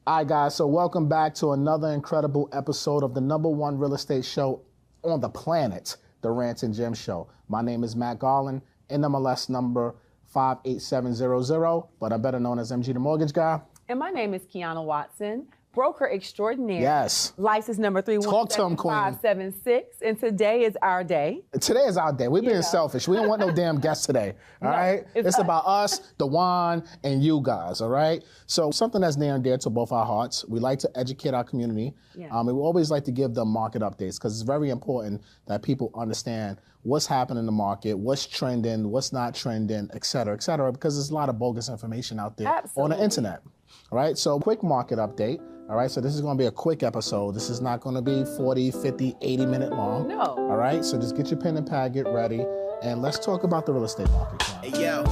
All right, guys, so welcome back to another incredible episode of the #1 real estate show on the planet, the Rants and Gems Show. My name is Matt Garland, NMLS number 58700, but I'm better known as MG the Mortgage Guy. And my name is Quiana Watson, broker extraordinaire. Yes. License number 317576. And today is our day. Today is our day. We're being selfish. We don't want no damn guests today. All right? It's about us, the wine, and you guys. All right? So something that's near and dear to both our hearts. We like to educate our community. Yeah. And we always like to give them market updates because it's very important that people understand what's happening in the market, what's trending, what's not trending, et cetera, because there's a lot of bogus information out there on the internet. All right? So quick market update. All right, so this is going to be a quick episode. This is not going to be 40, 50, 80-minute long. No. All right, so just get your pen and pad, get ready, and let's talk about the real estate market. Hey, yo,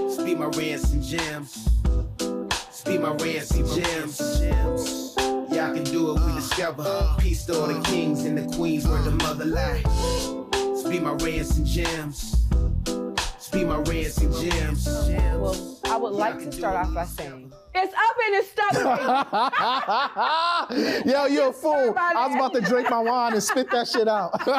speed my rants and gems. Speed my rants and gems. Y'all can do it, we discover. Peace to all the kings and the queens where the mother lie. Speed my rants and gems. Speed my rants and gems. Well, I would like to start off by saying, it's up and it's stuck. Yo, you're a fool. I was about to drink my wine and spit that shit out. So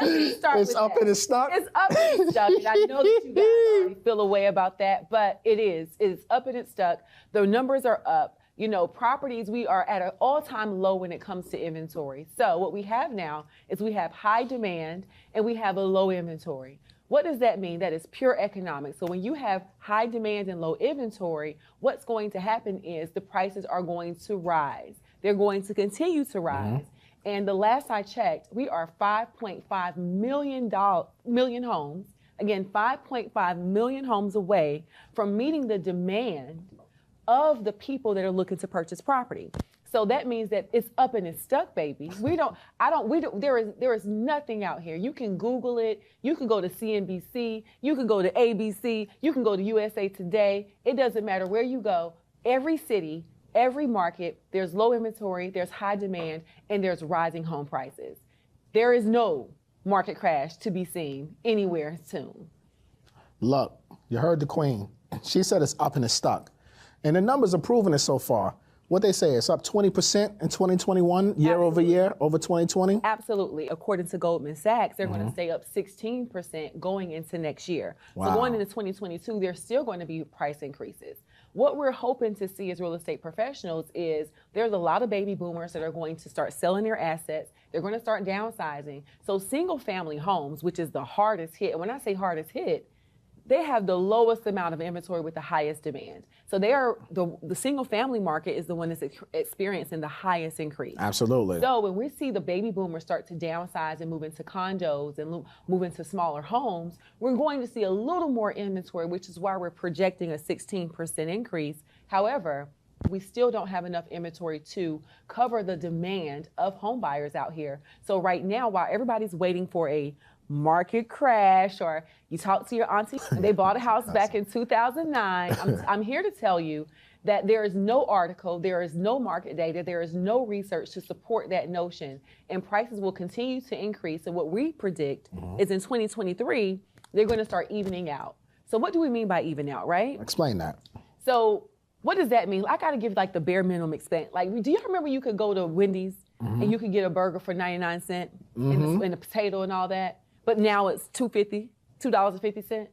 let's start it's with up that. and it's stuck? It's up and it's stuck. And I know that you guys already feel a way about that, but it is. It's up and it's stuck. The numbers are up. You know, properties, we are at an all-time low when it comes to inventory. So what we have now is we have high demand and we have a low inventory. What does that mean? That is pure economics. So when you have high demand and low inventory, what's going to happen is the prices are going to rise. They're going to continue to rise. And the last I checked, we are 5.5 million homes, again, 5.5 million homes away from meeting the demand of the people that are looking to purchase property. So that means that it's up and it's stuck, baby. There is nothing out here. You can Google it. You can go to CNBC. You can go to ABC. You can go to USA Today. It doesn't matter where you go. Every city, every market, there's low inventory, there's high demand, and there's rising home prices. There is no market crash to be seen anywhere soon. Look, you heard the queen. She said it's up and it's stuck. And the numbers are proving it so far. What they say, it's up 20% in 2021, year over year, over 2020? Absolutely. According to Goldman Sachs, they're going to stay up 16% going into next year. Wow. So going into 2022, there's still going to be price increases. What we're hoping to see as real estate professionals is there's a lot of baby boomers that are going to start selling their assets. They're going to start downsizing. So single family homes, which is the hardest hit, and when I say hardest hit, they have the lowest amount of inventory with the highest demand. So they are the single family market is the one that's experiencing the highest increase. Absolutely. So when we see the baby boomers start to downsize and move into condos and move into smaller homes, we're going to see a little more inventory, which is why we're projecting a 16% increase. However, we still don't have enough inventory to cover the demand of home buyers out here. So right now, while everybody's waiting for a market crash, or you talk to your auntie, they bought a house back in 2009. I'm here to tell you that there is no article, there is no market data, there is no research to support that notion, and prices will continue to increase. And what we predict is in 2023, they're going to start evening out. So what do we mean by even out, right? Explain that. So what does that mean? I got to give like the bare minimum expense. Like, do you remember you could go to Wendy's and you could get a burger for 99 cents and the potato and all that? But now it's $2.50.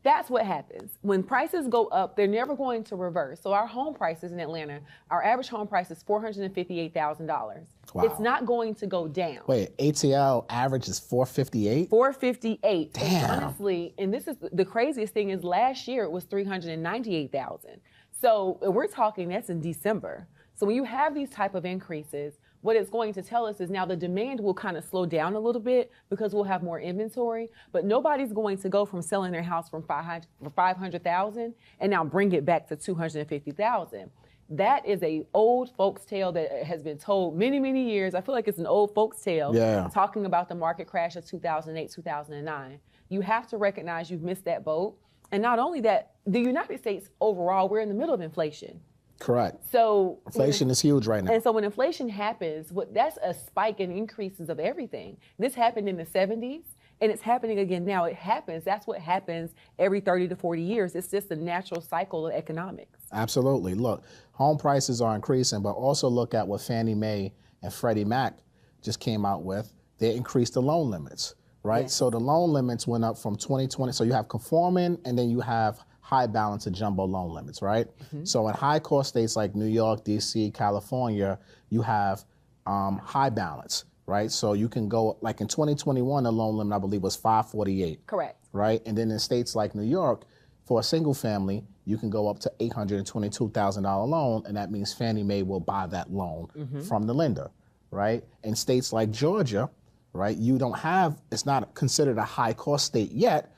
That's what happens. When prices go up, they're never going to reverse. So our home prices in Atlanta, our average home price is $458,000. Wow. It's not going to go down. Wait, ATL average is 458? 458. Damn. And honestly, and this is the craziest thing is last year it was 398,000. So we're talking that's in December. So when you have these type of increases, what it's going to tell us is now the demand will kind of slow down a little bit because we'll have more inventory, but nobody's going to go from selling their house for $500,000 and now bring it back to $250,000. That is a old folks tale that has been told many, many years. I feel like it's an old folks tale talking about the market crash of 2008, 2009. You have to recognize you've missed that boat. And not only that, the United States overall, we're in the middle of inflation. Correct. So inflation is huge right now. And so when inflation happens, that's a spike in increases of everything. This happened in the 70s. And it's happening again now. It happens. That's what happens every 30 to 40 years. It's just a natural cycle of economics. Absolutely. Look, home prices are increasing, but also look at what Fannie Mae and Freddie Mac just came out with. They increased the loan limits, right? Yes. So the loan limits went up from 2020. So you have conforming, and then you have high balance and jumbo loan limits, right? So in high cost states like New York, DC, California, you have high balance, right? So you can go, like in 2021, the loan limit, I believe, was 548. Correct. Right? And then in states like New York, for a single family, you can go up to $822,000 loan, and that means Fannie Mae will buy that loan from the lender, right? In states like Georgia, right, you don't have, it's not considered a high cost state yet,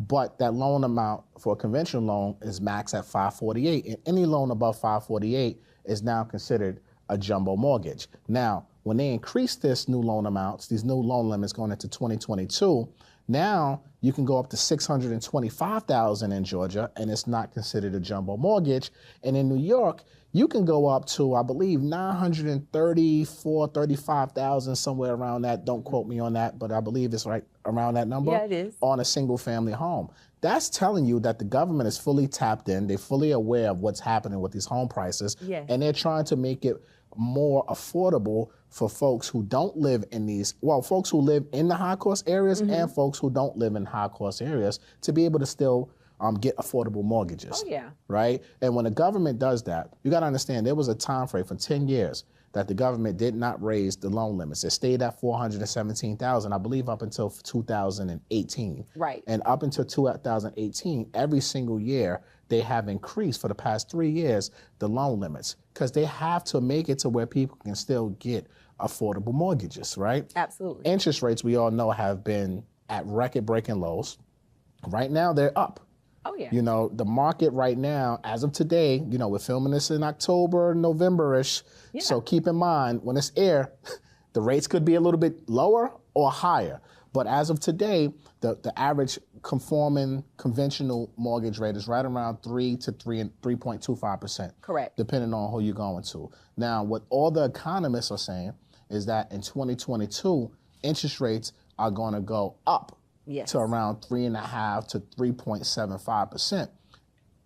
but that loan amount for a conventional loan is maxed at 548, and any loan above 548 is now considered a jumbo mortgage. Now, when they increase this new loan amounts, these new loan limits going into 2022, now you can go up to $625,000 in Georgia, and it's not considered a jumbo mortgage. And in New York, you can go up to, I believe, $934,000-$35,000, somewhere around that. Don't quote me on that, but I believe it's right around that number. Yeah, it is. On a single family home. That's telling you that the government is fully tapped in. They're fully aware of what's happening with these home prices. Yes. And they're trying to make it more affordable for folks who don't live in these, well, folks who live in the high cost areas and folks who don't live in high cost areas to be able to still get affordable mortgages. Oh, yeah. Right? And when the government does that, you got to understand there was a time frame for 10 years that the government did not raise the loan limits. It stayed at $417,000, I believe, up until 2018. Right. And up until 2018, every single year, they have increased for the past 3 years the loan limits because they have to make it to where people can still get affordable mortgages, right? Absolutely. Interest rates, we all know, have been at record-breaking lows. Right now, they're up. Oh, yeah. You know, the market right now, as of today, you know, we're filming this in October, November-ish. Yeah. So keep in mind, when it's air, the rates could be a little bit lower or higher. But as of today, the average conforming conventional mortgage rate is right around 3 to 3.25%. Correct. Depending on who you're going to. Now, what all the economists are saying is that in 2022, interest rates are going to go up. Yes. To around 3.5 to 3.75%,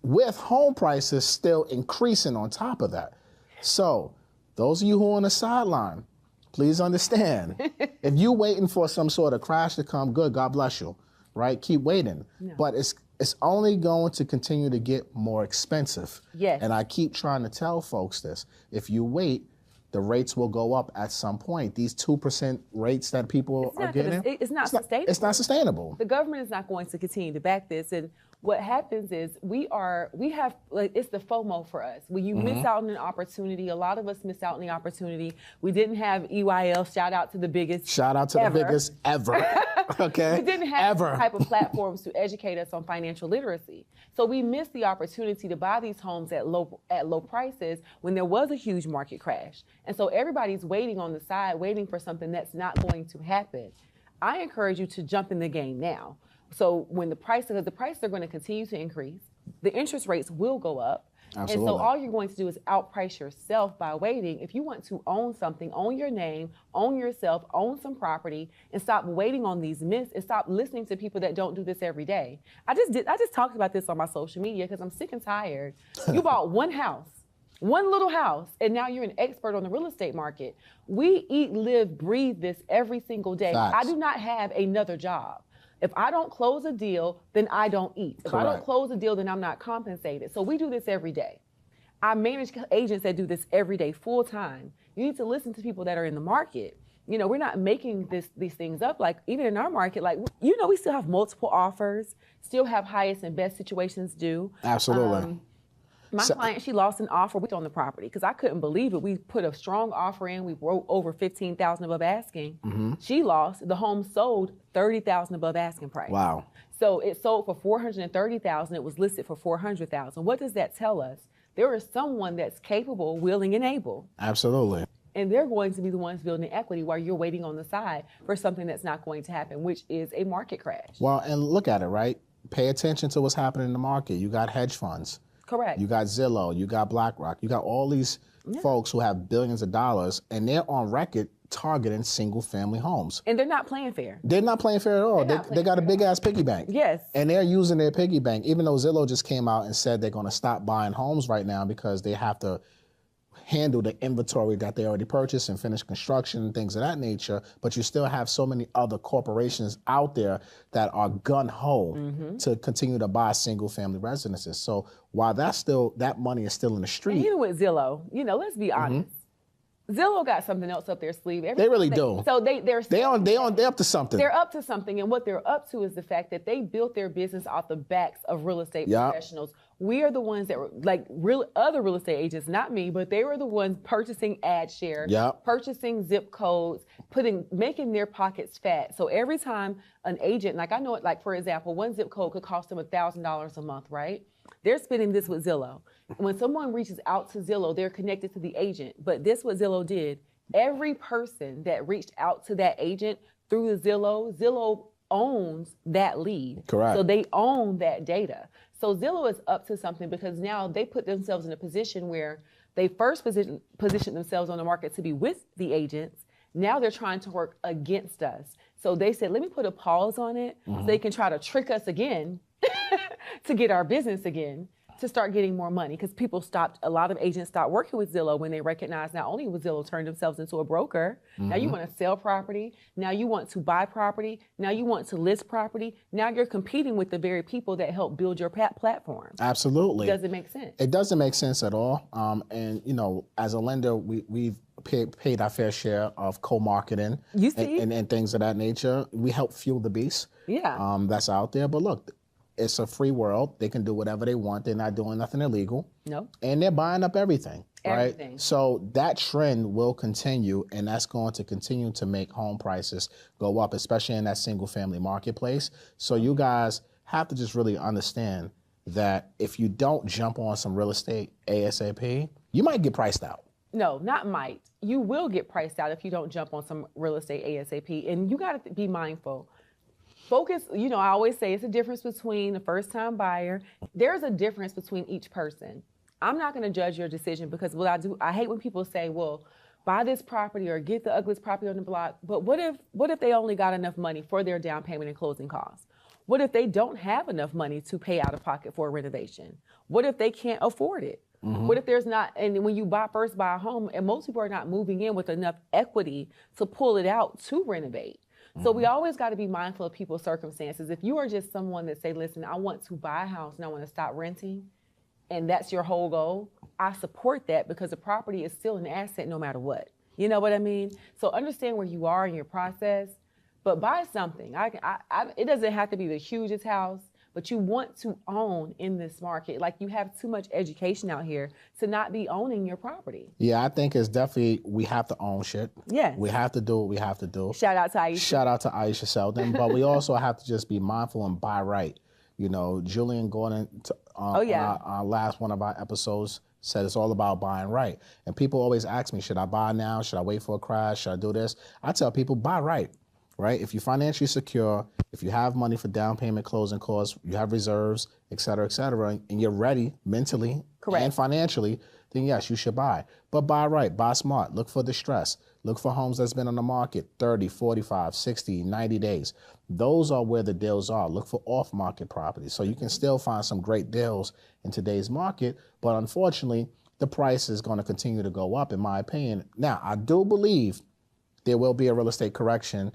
with home prices still increasing on top of that. So, those of you who are on the sideline, please understand, if you're waiting for some sort of crash to come, good, God bless you, right? Keep waiting. No. But it's only going to continue to get more expensive. Yes. And I keep trying to tell folks this. If you wait, the rates will go up at some point. These 2% rates that people are getting, it's not sustainable. It's not sustainable. The government is not going to continue to back this. And what happens is we have, like, it's the FOMO for us. When you miss out on an opportunity, a lot of us miss out on the opportunity. We didn't have EYL, shout out to the biggest ever. Okay. We didn't have this type of platforms to educate us on financial literacy. So we missed the opportunity to buy these homes at low prices when there was a huge market crash. And so everybody's waiting on the side, waiting for something that's not going to happen. I encourage you to jump in the game now. So when the prices are going to continue to increase, the interest rates will go up. Absolutely. And so all you're going to do is outprice yourself by waiting. If you want to own something, own your name, own yourself, own some property, and stop waiting on these myths and stop listening to people that don't do this every day. I just talked about this on my social media because I'm sick and tired. You bought one house, one little house, and now you're an expert on the real estate market. We eat, live, breathe this every single day. Facts. I do not have another job. If I don't close a deal, then I don't eat. If I don't close a deal, then I'm not compensated. So we do this every day. I manage agents that do this every day, full time. You need to listen to people that are in the market. You know, we're not making these things up. Like, even in our market, like, you know, we still have multiple offers, still have highest and best situations due. Absolutely. My client, she lost an offer on the property because I couldn't believe it. We put a strong offer in. We wrote over $15,000 above asking. She lost. The home sold $30,000 above asking price. Wow. So it sold for $430,000. It was listed for $400,000. What does that tell us? There is someone that's capable, willing, and able. Absolutely. And they're going to be the ones building equity while you're waiting on the side for something that's not going to happen, which is a market crash. Well, and look at it, right? Pay attention to what's happening in the market. You got hedge funds. Correct. You got Zillow, you got BlackRock, you got all these folks who have billions of dollars, and they're on record targeting single-family homes. And they're not playing fair. They're not playing fair at all. They got a big-ass piggy bank. Yes. And they're using their piggy bank, even though Zillow just came out and said they're going to stop buying homes right now because they have to handle the inventory that they already purchased and finish construction and things of that nature. But you still have so many other corporations out there that are gun-ho to continue to buy single-family residences. So while that money is still in the street. And even with Zillow, let's be honest. Zillow got something else up their sleeve. They really do. So they're up to something. They're up to something, and what they're up to is the fact that they built their business off the backs of real estate professionals. We are the ones that were like other real estate agents, not me, but they were the ones purchasing ad share, purchasing zip codes, making their pockets fat. So every time an agent, like I know it, like for example, one zip code could cost them $1,000 a month, right? They're spending this with Zillow. When someone reaches out to Zillow, they're connected to the agent. But this what Zillow did. Every person that reached out to that agent through the Zillow owns that lead. Correct. So they own that data. So Zillow is up to something because now they put themselves in a position where they first positioned themselves on the market to be with the agents. Now they're trying to work against us. So they said, let me put a pause on it so they can try to trick us again to get our business again, to start getting more money. Because a lot of agents stopped working with Zillow when they recognized not only was Zillow turned themselves into a broker, now you want to sell property, now you want to buy property, now you want to list property, now you're competing with the very people that help build your platform. Absolutely. Does it make sense? It doesn't make sense at all. And as a lender, we've paid our fair share of co-marketing and things of that nature. We help fuel the beast that's out there. But look, it's a free world. They can do whatever they want. They're not doing nothing illegal. No. And they're buying up everything. Everything. Right? So that trend will continue, and that's going to continue to make home prices go up, especially in that single-family marketplace. So you guys have to just really understand that if you don't jump on some real estate ASAP, you might get priced out. No, not might. You will get priced out if you don't jump on some real estate ASAP. And you got to be mindful. Focus, I always say it's a difference between a first-time buyer. There's a difference between each person. I'm not going to judge your decision because I hate when people say, well, buy this property or get the ugliest property on the block. But what if they only got enough money for their down payment and closing costs? What if they don't have enough money to pay out of pocket for a renovation? What if they can't afford it? What if there's not, and when you first buy a home, and most people are not moving in with enough equity to pull it out to renovate. So we always got to be mindful of people's circumstances. If you are just someone that say, listen, I want to buy a house and I want to stop renting, and that's your whole goal, I support that because the property is still an asset no matter what. You know what I mean? So understand where you are in your process, but buy something. It doesn't have to be the hugest house, but you want to own in this market. Like, you have too much education out here to not be owning your property. Yeah, I think it's definitely, we have to own shit. Yes. We have to do what we have to do. Shout out to Aisha. Shout out to Aisha Selden. But we also have to just be mindful and buy right. Jullien Gordon, our last one of our episodes, said it's all about buying right. And people always ask me, should I buy now? Should I wait for a crash? Should I do this? I tell people, buy right. Right? If you're financially secure, if you have money for down payment, closing costs, you have reserves, et cetera, and you're ready mentally and financially, then yes, you should buy. But buy right, buy smart, look for distress. Look for homes that's been on the market 30, 45, 60, 90 days. Those are where the deals are. Look for off-market properties. So you can still find some great deals in today's market, but unfortunately, the price is going to continue to go up, in my opinion. Now, I do believe there will be a real estate correction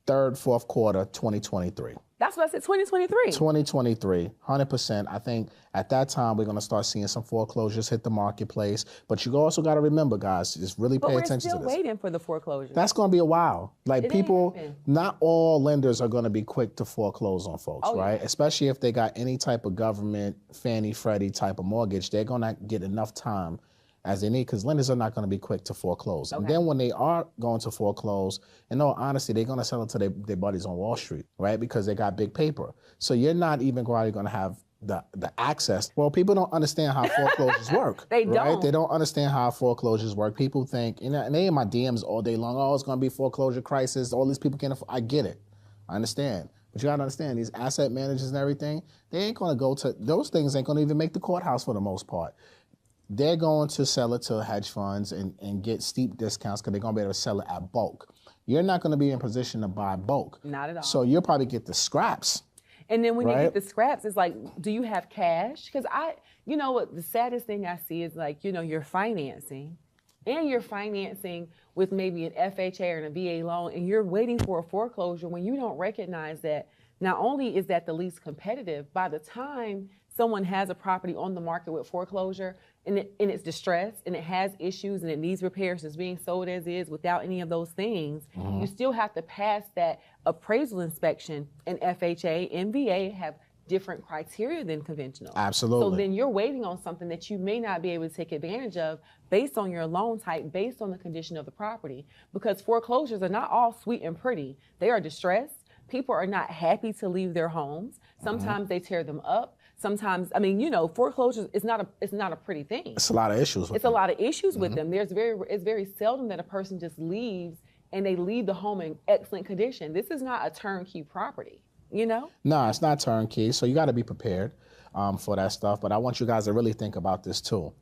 third, fourth quarter, 2023. That's what I said, 2023. 2023, 100%. I think at that time, we're going to start seeing some foreclosures hit the marketplace. But you also got to remember, guys, just really pay attention to this. But we're still waiting for the foreclosure. That's going to be a while. Like, people, not all lenders are going to be quick to foreclose on folks, right? Yeah. Especially if they got any type of government, Fannie, Freddie type of mortgage, they're going to get enough time as they need, because lenders are not going to be quick to foreclose. And then when they are going to foreclose, in all honesty, they're going to sell it to their buddies on Wall Street, right? Because they got big paper. So you're not even going to have the access. Well, people don't understand how foreclosures work. They right? don't. They don't understand how foreclosures work. People think, and they in my DMs all day long, oh, it's going to be foreclosure crisis. All these people can't afford. I get it. I understand. But you got to understand, these asset managers and everything, they ain't going to go to, those things ain't going to even make the courthouse for the most part. they're going to sell it to hedge funds and get steep discounts because they're going to be able to sell it at bulk. You're not going to be in position to buy bulk. Not at all. So you'll probably get the scraps. And then when you get the scraps, it's like, do you have cash? Because you know what, the saddest thing I see is like, you know, you're financing with maybe an FHA or a VA loan, and you're waiting for a foreclosure when you don't recognize that not only is that the least competitive, by the time someone has a property on the market with foreclosure and it's distressed and it has issues and it needs repairs, it's being sold as is without any of those things, you still have to pass that appraisal inspection, and FHA and VA have different criteria than conventional. Absolutely. So then you're waiting on something that you may not be able to take advantage of based on your loan type, based on the condition of the property, because foreclosures are not all sweet and pretty. They are distressed. People are not happy to leave their homes. Sometimes they tear them up. Sometimes, I mean, you know, foreclosures is not a pretty thing. It's a lot of issues with them. A lot of issues with them. It's very seldom that a person just leaves and they leave the home in excellent condition. This is not a turnkey property, you know? No, it's not turnkey, so you got to be prepared for that stuff. But I want you guys to really think about this too.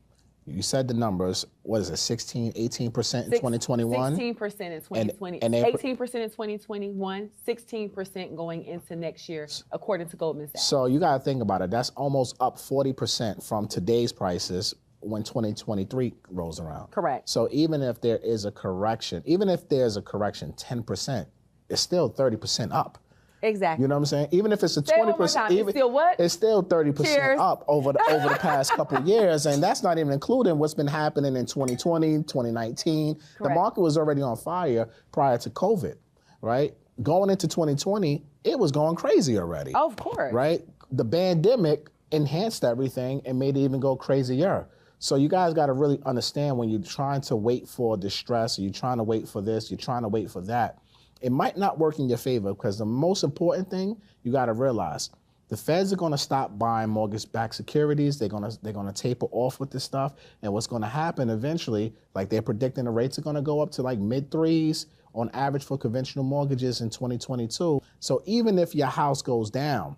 You said the numbers, what is it, 18% in 2021? 16% in 2020, 18% in 2021, 16% going into next year, according to Goldman Sachs. So you got to think about it. That's almost up 40% from today's prices when 2023 rolls around. Correct. So even if there is a correction, 10%, it's still 30% up. Exactly. You know what I'm saying? Even if it's a 20%, it's still what? It's still 30% up over the past couple of years, and that's not even including what's been happening in 2020, 2019. Correct. The market was already on fire prior to COVID, right? Going into 2020, it was going crazy already. Oh, of course. Right? The pandemic enhanced everything and made it even go crazier. So you guys got to really understand when you're trying to wait for distress, or you're trying to wait for this, you're trying to wait for that. It might not work in your favor, because the most important thing you got to realize, the feds are going to stop buying mortgage-backed securities. They're going to taper off with this stuff. And what's going to happen eventually, like they're predicting the rates are going to go up to like mid-3s on average for conventional mortgages in 2022. So even if your house goes down,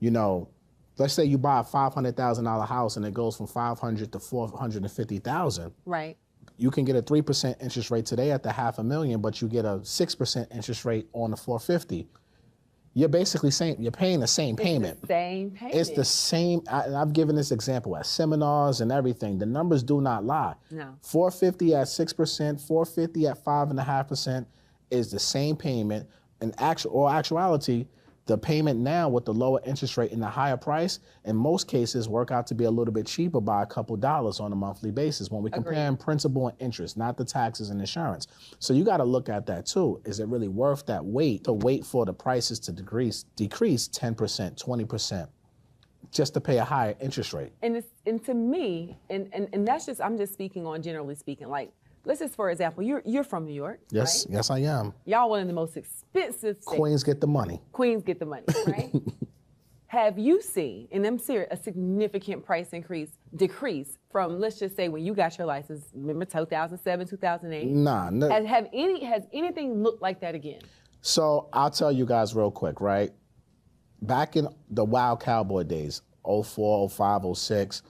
you know, let's say you buy a $500,000 house and it goes from $500,000 to $450,000. Right. You can get a 3% interest rate today at the $500,000, but you get a 6% interest rate on the $450,000. You're basically saying you're paying the same payment. It's the same payment. It's the same. I've given this example at seminars and everything. The numbers do not lie. No. $450,000 at 6%, $450,000 at 5.5% is the same payment. In actuality, the payment now with the lower interest rate and the higher price, in most cases, work out to be a little bit cheaper by a couple dollars on a monthly basis when we compare principal and interest, not the taxes and insurance. So you got to look at that too. Is it really worth that wait for the prices to decrease 10%, 20%, just to pay a higher interest rate? And to me, and that's just, I'm just speaking on generally speaking, like, let's just, for example, you're from New York, yes, right? Yes, I am. Y'all one of the most expensive states. Queens get the money. Queens get the money, right? Have you seen, and I'm serious, a significant price decrease from, let's just say, when you got your license, remember 2007, 2008? Nah. No. Has anything looked like that again? So I'll tell you guys real quick, right? Back in the wild cowboy days, 04, 05, 06,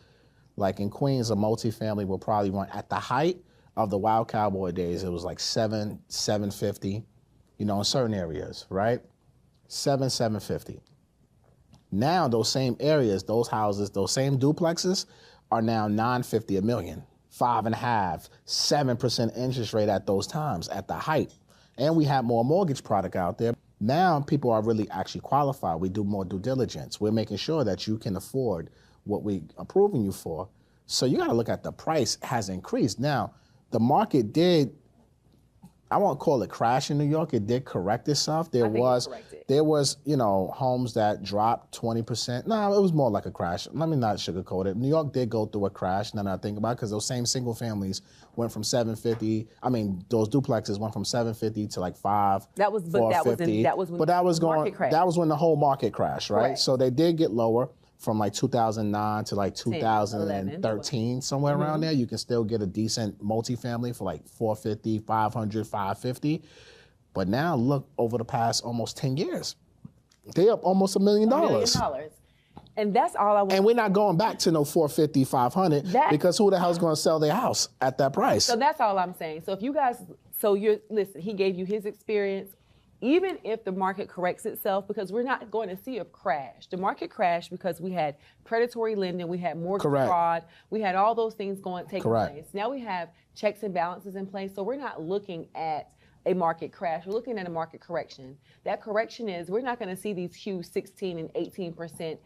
like in Queens, a multifamily will probably run at the height of the wild cowboy days. It was like $750, you know, in certain areas, right? $750. Now those same areas, those houses, those same duplexes are now $950 a million, 5.5%, 7% interest rate at those times, at the height. And we have more mortgage product out there. Now people are really actually qualified. We do more due diligence. We're making sure that you can afford what we approving you for. So you got to look at the price has increased. Now, the market did, I won't call it crash in New York. It did correct itself. There was, you know, homes that dropped 20%. No, it was more like a crash. Let me not sugarcoat it. New York did go through a crash, now that I think about it, because those same single families went from $750. I mean, those duplexes went from $750 to like $550. That was when that was when the whole market crashed, right? Correct. So they did get lower. From like 2009 to like 2013, somewhere around there, you can still get a decent multifamily for like $450, $500, $550. But now look, over the past almost 10 years, they up almost $1 million. And that's all I want. And we're not going back to no 450, 500 because who the hell's going to sell their house at that price? So that's all I'm saying. So if you guys, listen, he gave you his experience. Even if the market corrects itself, because we're not going to see a crash. The market crashed because we had predatory lending, we had mortgage fraud, we had all those things taking place. Now we have checks and balances in place, so we're not looking at a market crash. We're looking at a market correction. That correction is we're not going to see these huge 16 and 18%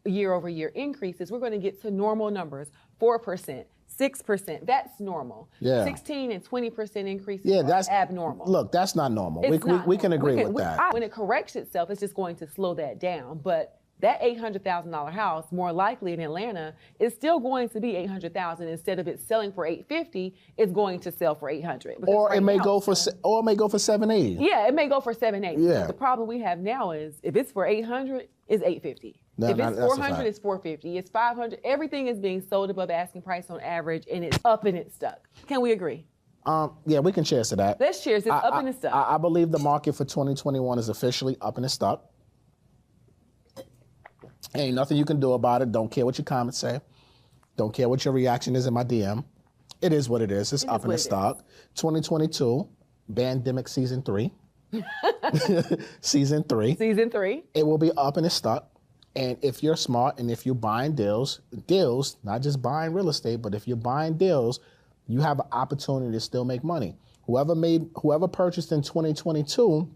year-over-year increases. We're going to get to normal numbers, 4%. 6%, that's normal. Yeah. 16 and 20% increases that's abnormal. Look, that's not normal. We can agree with that. When it corrects itself, it's just going to slow that down. But that $800,000 house, more likely in Atlanta, is still going to be $800,000. Instead of it selling for $850, it's going to sell for $800. Or it may go for $780. Yeah, it may go for $780. Yeah. The problem we have now is if it's for $800, it's $850. If it's $400, it's $450. It's $500. Everything is being sold above asking price on average, and it's up and it's stuck. Can we agree? Yeah, we can cheers to that. Let's cheers. It's up and it's stuck. I believe the market for 2021 is officially up and it's stuck. Ain't nothing you can do about it. Don't care what your comments say. Don't care what your reaction is in my DM. It is what it is. It's up and it's stuck. 2022, Bandemic Season 3. Season 3. Season 3. It will be up and it's stuck. And if you're smart and if you're buying deals, not just buying real estate, but if you're buying deals, you have an opportunity to still make money. Whoever purchased in 2022,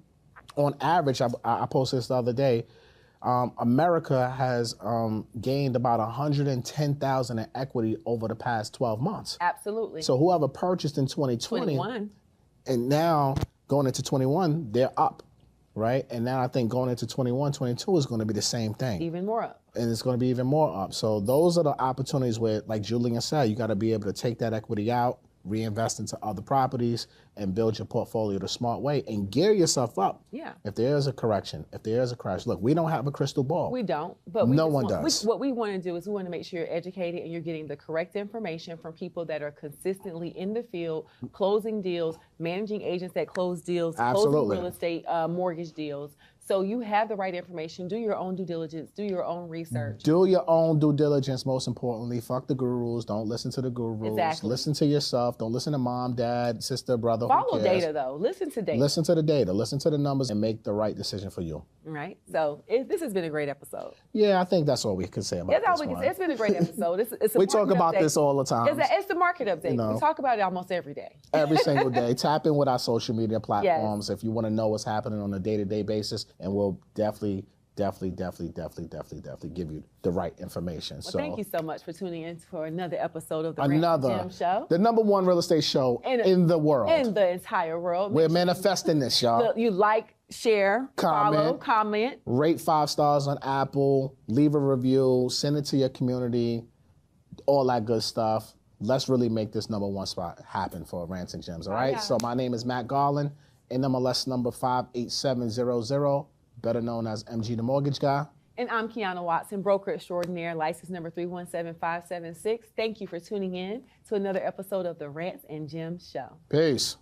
on average, I posted this the other day, America has gained about $110,000 in equity over the past 12 months. Absolutely. So whoever purchased in 2020, and now going into 21, they're up. Right? And now I think going into 21, 22 is going to be the same thing. Even more up. And it's going to be even more up. So those are the opportunities where, like Jullien said, you got to be able to take that equity out, reinvest into other properties, and build your portfolio the smart way and gear yourself up. Yeah. If there is a correction, if there is a crash. Look, we don't have a crystal ball. We don't. But no one does. What we want to do is we want to make sure you're educated and you're getting the correct information from people that are consistently in the field, closing deals, managing agents that close deals, closing real estate mortgage deals. So you have the right information. Do your own due diligence. Do your own research. Do your own due diligence, most importantly. Fuck the gurus. Don't listen to the gurus. Exactly. Listen to yourself. Don't listen to mom, dad, sister, brother. Follow data, though. Listen to data. Listen to the data. Listen to the numbers and make the right decision for you. Right. So this has been a great episode. Yeah, I think that's all we can say about this one. It's been a great episode. It's a we talk about this all the time. It's the market update. You know, we talk about it almost every day. Every single day. Tap in with our social media platforms if you want to know what's happening on a day-to-day basis, and we'll definitely give you the right information. Well, thank you so much for tuning in for another episode of the Rants and Jim Show. The #1 real estate show in the world. In the entire world. We're manifesting this, y'all. You like, share, follow, comment. Rate 5 stars on Apple. Leave a review. Send it to your community. All that good stuff. Let's really make this #1 spot happen for Rants and Gems, all right? Yeah. So my name is Matt Garland, NMLS number 58700. Better known as MG the Mortgage Guy. And I'm Quiana Watson, broker extraordinaire, license number 317576. Thank you for tuning in to another episode of the Rants and Jim Show. Peace.